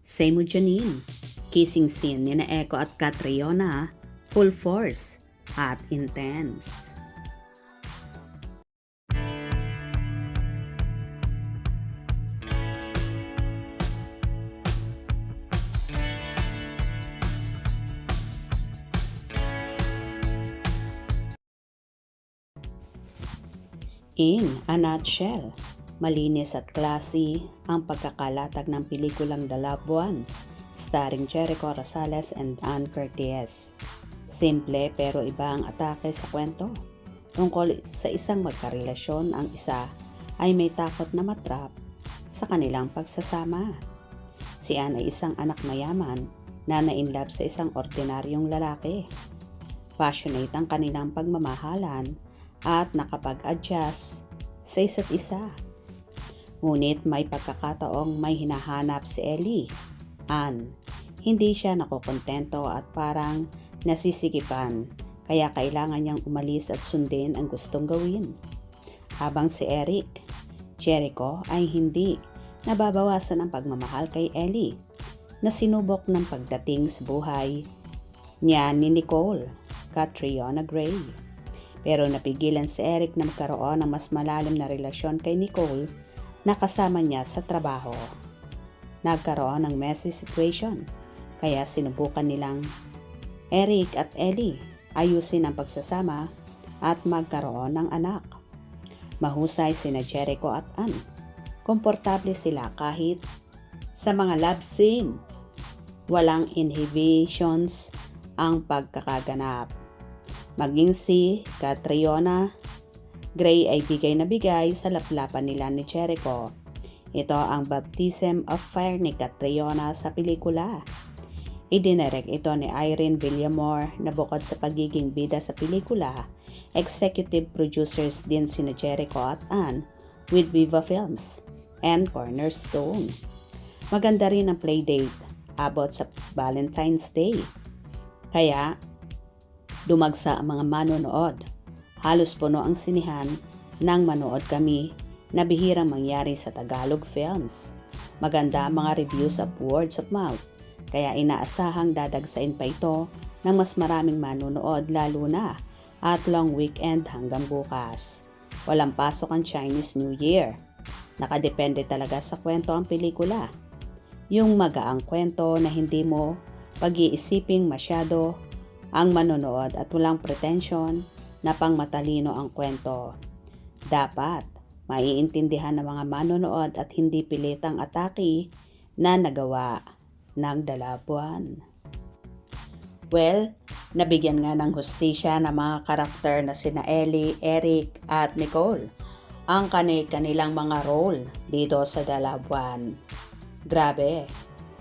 Say mo Janine, kissing scene ni na Echo at Catriona, full force at intense. In a nutshell, malinis at classy ang pagkakalatag ng pelikulang The Loved One, starring Jericho Rosales and Ann Curtis. Simple pero iba ang atake sa kwento. Tungkol sa isang magkarelasyon, ang isa ay may takot na matrap sa kanilang pagsasama. Si Ann ay isang anak mayaman na na-inlove sa isang ordinaryong lalaki. Passionate ang kanilang pagmamahalan at nakapag-adjust sa isa't isa. Ngunit may pagkakataong may hinahanap si Ellie. Ann, hindi siya nakokontento at parang nasisigipan, kaya kailangan niyang umalis at sundin ang gustong gawin. Habang si Eric, Jericho ay hindi nababawasan ang pagmamahal kay Ellie na sinubok ng pagdating sa buhay niya ni Nicole, Catriona Gray. Pero napigilan si Eric na magkaroon ng mas malalim na relasyon kay Nicole na kasama niya sa trabaho. Nagkaroon ng messy situation, kaya sinubukan nilang Eric at Ellie ayusin ang pagsasama at magkaroon ng anak. Mahusay sina Jericho at Ann. Komportable sila kahit sa mga love scene. Walang inhibitions ang pagkakaganap. Maging si Catriona Gray ay bigay na bigay sa laplapan nila ni Jericho. Ito ang baptism of fire ni Catriona sa pelikula. Idinirect ito ni Irene Villamor na bukod sa pagiging bida sa pelikula, executive producers din sina Jericho at Ann with Viva Films and Cornerstone. Maganda rin ang playdate abot sa Valentine's Day. Kaya dumagsa ang mga manonood. Halos puno ang sinihan nang manood kami na bihirang mangyari sa Tagalog films. Maganda ang mga reviews of words of mouth, kaya inaasahang dadagsain pa ito ng mas maraming manonood lalo na at long weekend hanggang bukas. Walang pasok ang Chinese New Year. Nakadepende talaga sa kwento ang pelikula. Yung magaang kwento na hindi mo pag-iisiping masyado ang manonood at walang pretensyon na pang matalino ang kwento. Dapat maiintindihan ng mga manonood at hindi pilitang atake na nagawa ng The Loved One. Well, nabigyan nga ng hustisya ng mga karakter na sina Ellie, Eric at Nicole ang kanilang mga role dito sa The Loved One. Grabe,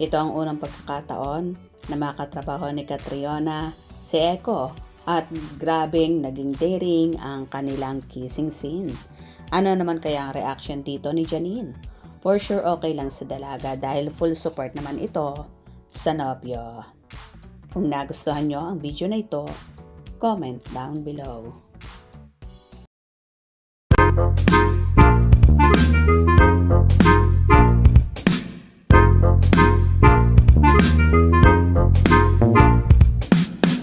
ito ang unang pagkakataon na makatrabaho ni Catriona si Echo at grabeng naging daring ang kanilang kissing scene. Ano naman kaya ang reaction dito ni Janine? For sure okay lang sa dalaga dahil full support naman ito sa nobyo. Kung nagustuhan nyo ang video na ito, comment down below.